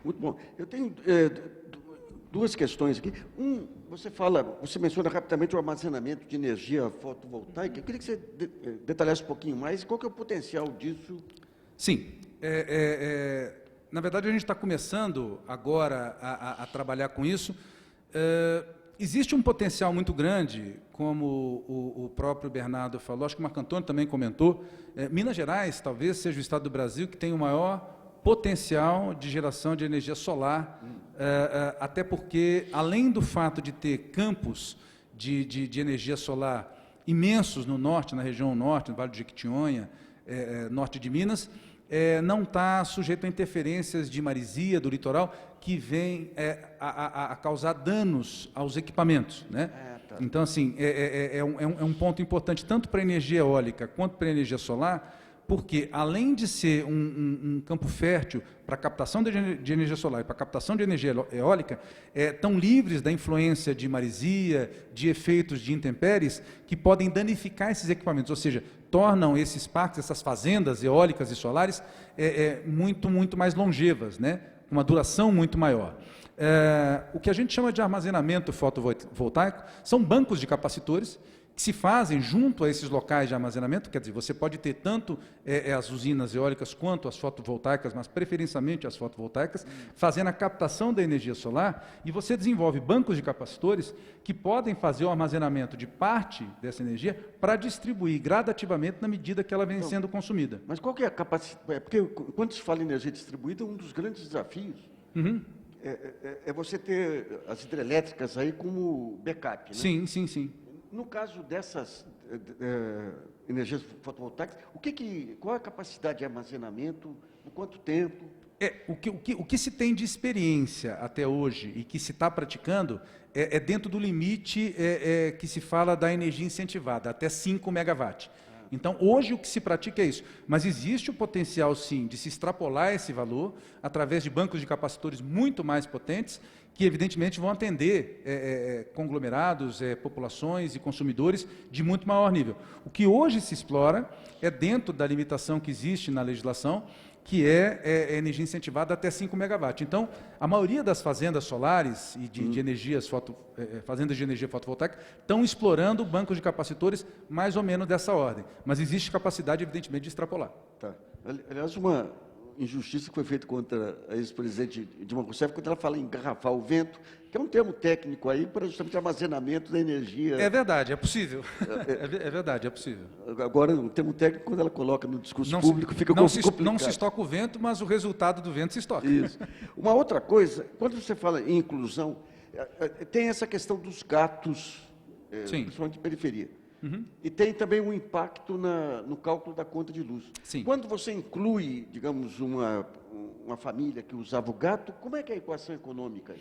Muito bom. Eu tenho duas questões aqui. Você menciona rapidamente o armazenamento de energia fotovoltaica. Eu queria que você detalhasse um pouquinho mais. Qual que é o potencial disso? Sim. Na verdade, a gente está começando agora a trabalhar com isso. Existe um potencial muito grande, como o próprio Bernardo falou, acho que o Marco Antônio também comentou. Minas Gerais talvez seja o estado do Brasil que tem o maior potencial de geração de energia solar, até porque, além do fato de ter campos de energia solar imensos no norte, na região norte, no Vale do Jequitinhonha, norte de Minas, não está sujeito a interferências de maresia do litoral que vem a causar danos aos equipamentos, né? Tá. Então, assim, é um ponto importante tanto para a energia eólica quanto para a energia solar, porque, além de ser um campo fértil para a captação de energia solar e para a captação de energia eólica, estão livres da influência de maresia, de efeitos de intempéries, que podem danificar esses equipamentos, ou seja, tornam esses parques, essas fazendas eólicas e solares, muito mais longevas, né? Com uma duração muito maior. O que a gente chama de armazenamento fotovoltaico são bancos de capacitores que se fazem junto a esses locais de armazenamento, quer dizer, você pode ter tanto as usinas eólicas quanto as fotovoltaicas, mas preferencialmente as fotovoltaicas, fazendo a captação da energia solar, e você desenvolve bancos de capacitores que podem fazer o armazenamento de parte dessa energia para distribuir gradativamente na medida que ela vem sendo consumida. Mas qual que é a capacidade? Porque quando se fala em energia distribuída, um dos grandes desafios é você ter as hidrelétricas aí como backup, né? Sim. No caso dessas energias fotovoltaicas, qual é a capacidade de armazenamento, por quanto tempo? O que se tem de experiência até hoje e que se está praticando é dentro do limite que se fala da energia incentivada, até 5 megawatts. Então, hoje o que se pratica é isso, mas existe o potencial, sim, de se extrapolar esse valor através de bancos de capacitores muito mais potentes, que evidentemente vão atender conglomerados, populações e consumidores de muito maior nível. O que hoje se explora é dentro da limitação que existe na legislação, que é energia incentivada até 5 megawatts. Então, a maioria das fazendas solares e de energias fazendas de energia fotovoltaica estão explorando bancos de capacitores mais ou menos dessa ordem. Mas existe capacidade, evidentemente, de extrapolar. Tá. Aliás, uma injustiça que foi feita contra a ex-presidente Dilma Rousseff, quando ela fala em engarrafar o vento, que é um termo técnico aí para justamente armazenamento da energia. É verdade, é possível. É verdade, é possível. Agora, um termo técnico, quando ela coloca no discurso público, fica complicado. Não se estoca o vento, mas o resultado do vento se estoca. Isso. Uma outra coisa, quando você fala em inclusão, tem essa questão dos gatos, principalmente de periferia. E tem também um impacto no cálculo da conta de luz. Sim. Quando você inclui, digamos, uma família que usava o gato, como é que é a equação econômica aí?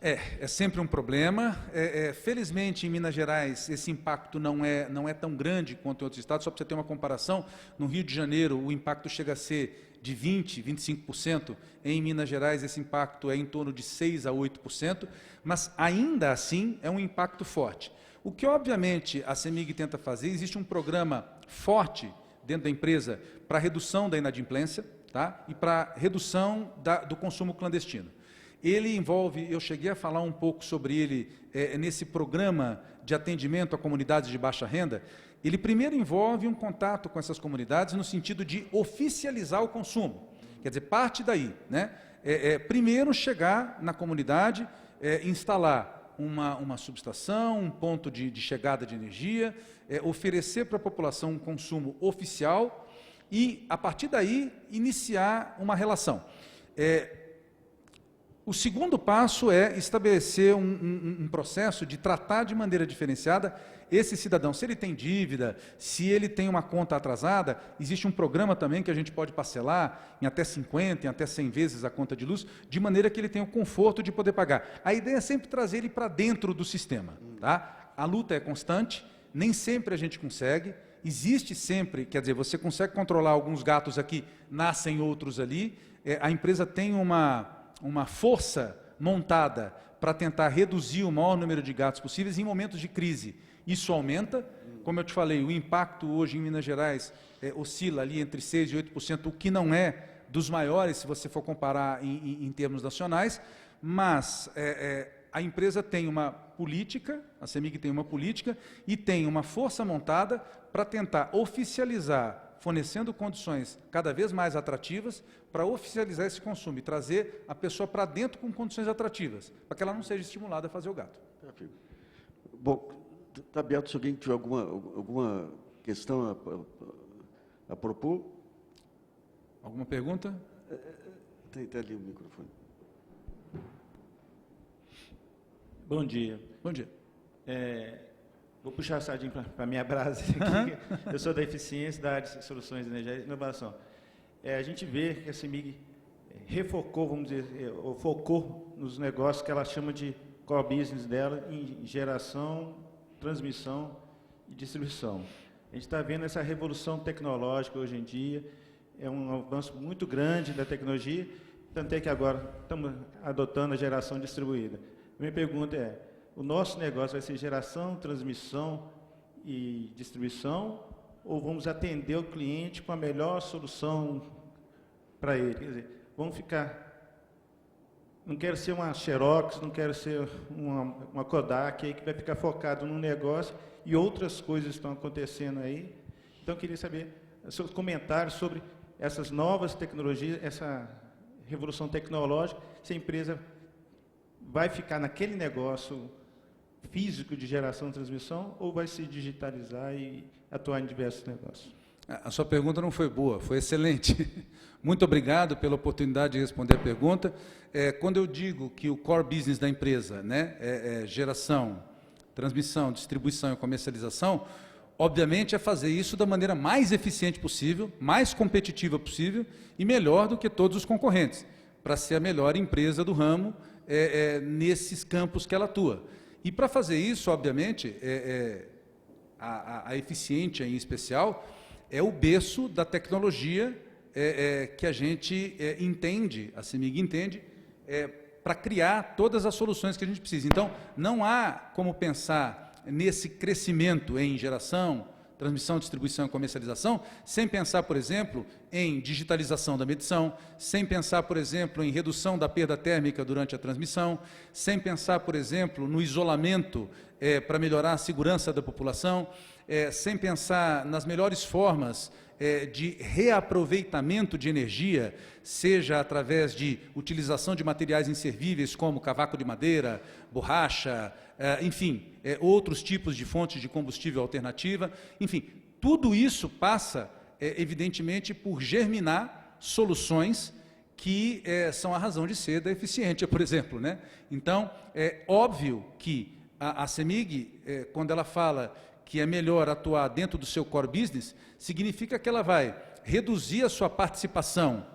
É sempre um problema. Felizmente, em Minas Gerais, esse impacto não é tão grande quanto em outros estados. Só para você ter uma comparação, no Rio de Janeiro, o impacto chega a ser de 20%, 25%. Em Minas Gerais, esse impacto é em torno de 6% a 8%, mas ainda assim é um impacto forte. O que, obviamente, a CEMIG tenta fazer, existe um programa forte dentro da empresa para redução da inadimplência, tá? E para redução do consumo clandestino. Ele envolve, eu cheguei a falar um pouco sobre ele nesse programa de atendimento a comunidades de baixa renda. Ele primeiro envolve um contato com essas comunidades no sentido de oficializar o consumo. Quer dizer, parte daí, né? Primeiro chegar na comunidade, instalar uma subestação, um ponto de chegada de energia, oferecer para a população um consumo oficial e, a partir daí, iniciar uma relação. O segundo passo é estabelecer um processo de tratar de maneira diferenciada esse cidadão. Se ele tem dívida, se ele tem uma conta atrasada, existe um programa também que a gente pode parcelar em até 50, em até 100 vezes a conta de luz, de maneira que ele tenha o conforto de poder pagar. A ideia é sempre trazer ele para dentro do sistema. Tá? A luta é constante, nem sempre a gente consegue, existe sempre, quer dizer, você consegue controlar alguns gatos aqui, nascem outros ali, a empresa tem uma força montada para tentar reduzir o maior número de gatos possíveis em momentos de crise. Isso aumenta, como eu te falei, o impacto hoje em Minas Gerais oscila ali entre 6% e 8%, o que não é dos maiores, se você for comparar em termos nacionais, mas a empresa tem uma política, a CEMIG tem uma política e tem uma força montada para tentar oficializar, fornecendo condições cada vez mais atrativas para oficializar esse consumo e trazer a pessoa para dentro com condições atrativas, para que ela não seja estimulada a fazer o gato. Bom, está aberto se alguém tiver alguma questão a propor. Alguma pergunta? Tem ali o microfone. Bom dia. Bom dia. Vou puxar a sardinha para a minha brasa aqui. Eu sou da eficiência, da área de soluções de energia e inovação. A gente vê que a CEMIG refocou, vamos dizer, ou focou nos negócios que ela chama de core business dela, em geração, transmissão e distribuição. A gente está vendo essa revolução tecnológica hoje em dia, é um avanço muito grande da tecnologia, tanto é que agora estamos adotando a geração distribuída. Minha pergunta é, o nosso negócio vai ser geração, transmissão e distribuição, ou vamos atender o cliente com a melhor solução para ele? Quer dizer, vamos ficar... Não quero ser uma Xerox, não quero ser uma Kodak aí que vai ficar focado num negócio e outras coisas estão acontecendo aí. Então, eu queria saber seus comentários sobre essas novas tecnologias, essa revolução tecnológica, se a empresa vai ficar naquele negócio físico de geração e transmissão ou vai se digitalizar e atuar em diversos negócios? A sua pergunta não foi boa, foi excelente. Muito obrigado pela oportunidade de responder a pergunta. Quando eu digo que o core business da empresa, né, é geração, transmissão, distribuição e comercialização, obviamente é fazer isso da maneira mais eficiente possível, mais competitiva possível e melhor do que todos os concorrentes, para ser a melhor empresa do ramo nesses campos que ela atua. E para fazer isso, obviamente, a Eficiente em especial é o berço da tecnologia que a gente entende, a CEMIG entende, para criar todas as soluções que a gente precisa. Então, não há como pensar nesse crescimento em geração, transmissão, distribuição e comercialização, sem pensar, por exemplo, em digitalização da medição, sem pensar, por exemplo, em redução da perda térmica durante a transmissão, sem pensar, por exemplo, no isolamento para melhorar a segurança da população, sem pensar nas melhores formas de reaproveitamento de energia, seja através de utilização de materiais inservíveis como cavaco de madeira, borracha, enfim, outros tipos de fontes de combustível alternativa. Enfim, tudo isso passa, evidentemente, por germinar soluções que são a razão de ser da Eficiente, por exemplo, né? Então, é óbvio que a CEMIG, quando ela fala que é melhor atuar dentro do seu core business, significa que ela vai reduzir a sua participação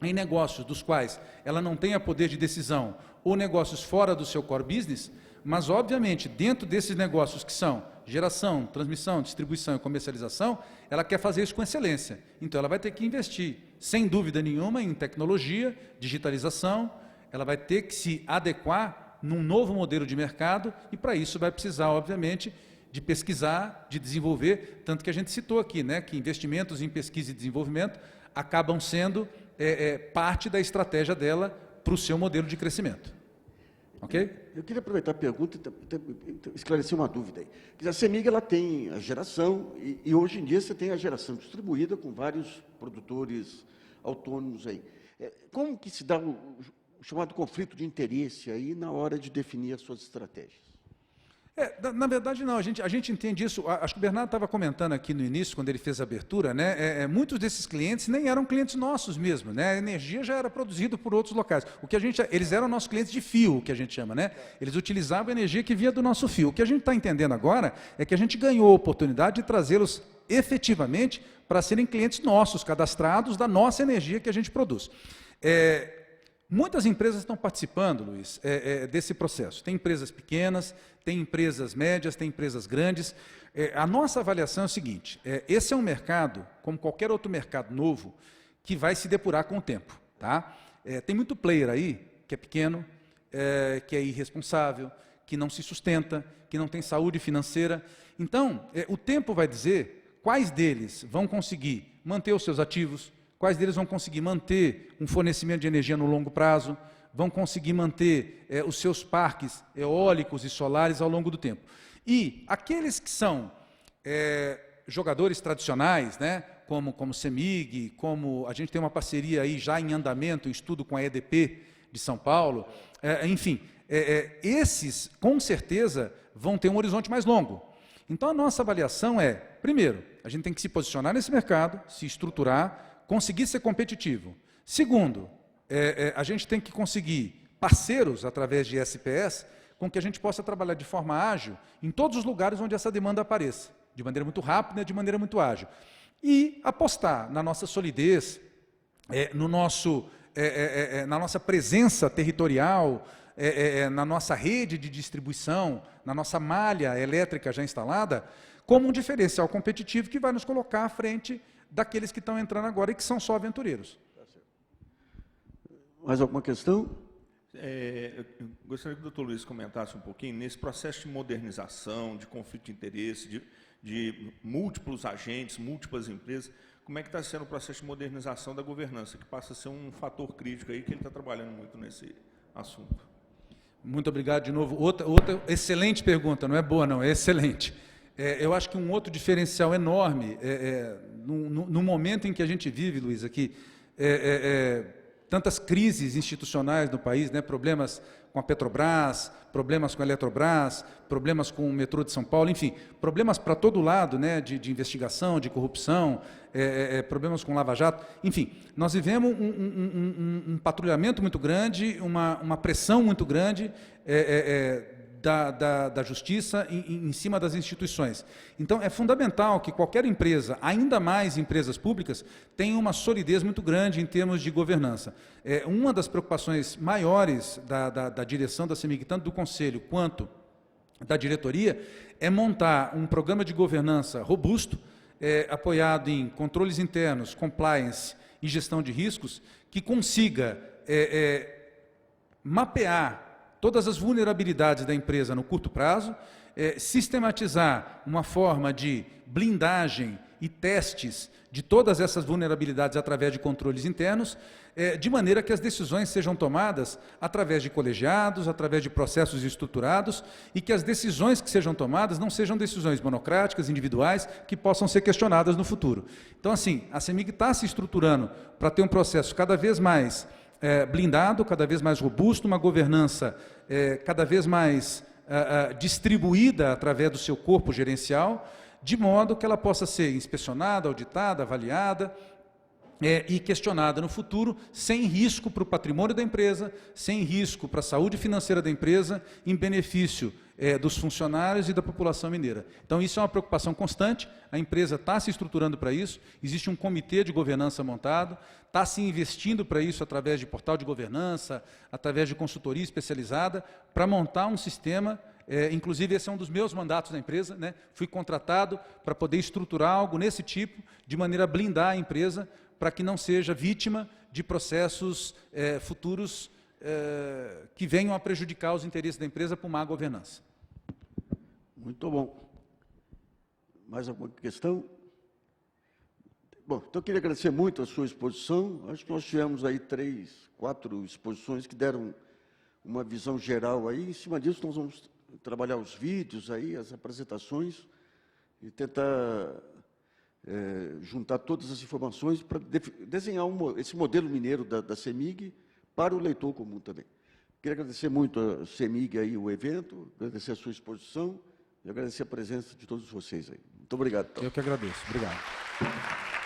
em negócios dos quais ela não tenha poder de decisão ou negócios fora do seu core business, mas, obviamente, dentro desses negócios que são geração, transmissão, distribuição e comercialização, ela quer fazer isso com excelência. Então, ela vai ter que investir, sem dúvida nenhuma, em tecnologia, digitalização, ela vai ter que se adequar num novo modelo de mercado e, para isso, vai precisar, obviamente, de pesquisar, de desenvolver, tanto que a gente citou aqui, né, que investimentos em pesquisa e desenvolvimento acabam sendo parte da estratégia dela para o seu modelo de crescimento. Ok? Eu queria aproveitar a pergunta e esclarecer uma dúvida aí. A CEMIG ela tem a geração e hoje em dia você tem a geração distribuída com vários produtores autônomos aí. Como que se dá o chamado conflito de interesse aí na hora de definir as suas estratégias? Na verdade, não. A gente entende isso. Acho que o Bernardo estava comentando aqui no início, quando ele fez a abertura, né? Muitos desses clientes nem eram clientes nossos mesmo, né? A energia já era produzida por outros locais. Eles eram nossos clientes de fio, o que a gente chama, né? Eles utilizavam a energia que vinha do nosso fio. O que a gente está entendendo agora é que a gente ganhou a oportunidade de trazê-los efetivamente para serem clientes nossos, cadastrados da nossa energia que a gente produz. Muitas empresas estão participando, Luiz, desse processo. Tem empresas pequenas, tem empresas médias, tem empresas grandes. A nossa avaliação é o seguinte, esse é um mercado, como qualquer outro mercado novo, que vai se depurar com o tempo. Tá? Tem muito player aí, que é pequeno, que é irresponsável, que não se sustenta, que não tem saúde financeira. Então, o tempo vai dizer quais deles vão conseguir manter os seus ativos, quais deles vão conseguir manter um fornecimento de energia no longo prazo, vão conseguir manter os seus parques eólicos e solares ao longo do tempo. E aqueles que são jogadores tradicionais, né, como CEMIG, como a gente tem uma parceria aí já em andamento, em estudo com a EDP de São Paulo, enfim, esses, com certeza, vão ter um horizonte mais longo. Então, a nossa avaliação é, primeiro, a gente tem que se posicionar nesse mercado, se estruturar, conseguir ser competitivo. Segundo, a gente tem que conseguir parceiros, através de SPS, com que a gente possa trabalhar de forma ágil em todos os lugares onde essa demanda apareça, de maneira muito rápida, de maneira muito ágil. E apostar na nossa solidez, na nossa presença territorial, na nossa rede de distribuição, na nossa malha elétrica já instalada, como um diferencial competitivo que vai nos colocar à frente daqueles que estão entrando agora e que são só aventureiros. Mais alguma questão? Eu gostaria que o doutor Luiz comentasse um pouquinho nesse processo de modernização, de conflito de interesse, de múltiplos agentes, múltiplas empresas. Como é que está sendo o processo de modernização da governança, que passa a ser um fator crítico aí, que ele está trabalhando muito nesse assunto? Muito obrigado de novo. Outra excelente pergunta, não é boa não, é excelente. Eu acho que um outro diferencial enorme, no momento em que a gente vive, Luiz, aqui, tantas crises institucionais no país, né, problemas com a Petrobras, problemas com a Eletrobras, problemas com o metrô de São Paulo, enfim, problemas para todo lado, né, de investigação, de corrupção, problemas com Lava Jato, enfim, nós vivemos um patrulhamento muito grande, uma pressão muito grande da justiça em cima das instituições. Então, é fundamental que qualquer empresa, ainda mais empresas públicas, tenha uma solidez muito grande em termos de governança. Uma das preocupações maiores da direção da CEMIG, tanto do Conselho quanto da diretoria, é montar um programa de governança robusto, apoiado em controles internos, compliance e gestão de riscos, que consiga mapear todas as vulnerabilidades da empresa no curto prazo, sistematizar uma forma de blindagem e testes de todas essas vulnerabilidades através de controles internos, de maneira que as decisões sejam tomadas através de colegiados, através de processos estruturados, e que as decisões que sejam tomadas não sejam decisões monocráticas, individuais, que possam ser questionadas no futuro. Então, assim, a CEMIG está se estruturando para ter um processo cada vez mais blindado, cada vez mais robusto, uma governança cada vez mais distribuída através do seu corpo gerencial, de modo que ela possa ser inspecionada, auditada, avaliada e questionada no futuro, sem risco para o patrimônio da empresa, sem risco para a saúde financeira da empresa, em benefício dos funcionários e da população mineira. Então, isso é uma preocupação constante, a empresa está se estruturando para isso, existe um comitê de governança montado, está se investindo para isso através de portal de governança, através de consultoria especializada, para montar um sistema, inclusive esse é um dos meus mandatos na empresa, né? Fui contratado para poder estruturar algo nesse tipo, de maneira a blindar a empresa, para que não seja vítima de processos futuros que venham a prejudicar os interesses da empresa por má governança. Muito bom. Mais alguma questão? Bom, então eu queria agradecer muito a sua exposição. Acho que nós tivemos aí 3, 4 exposições que deram uma visão geral aí. Em cima disso, nós vamos trabalhar os vídeos aí, as apresentações, e tentar juntar todas as informações para desenhar esse modelo mineiro da CEMIG para o leitor comum também. Queria agradecer muito a CEMIG aí, o evento, agradecer a sua exposição e agradecer a presença de todos vocês aí. Muito obrigado. Então. Eu que agradeço. Obrigado.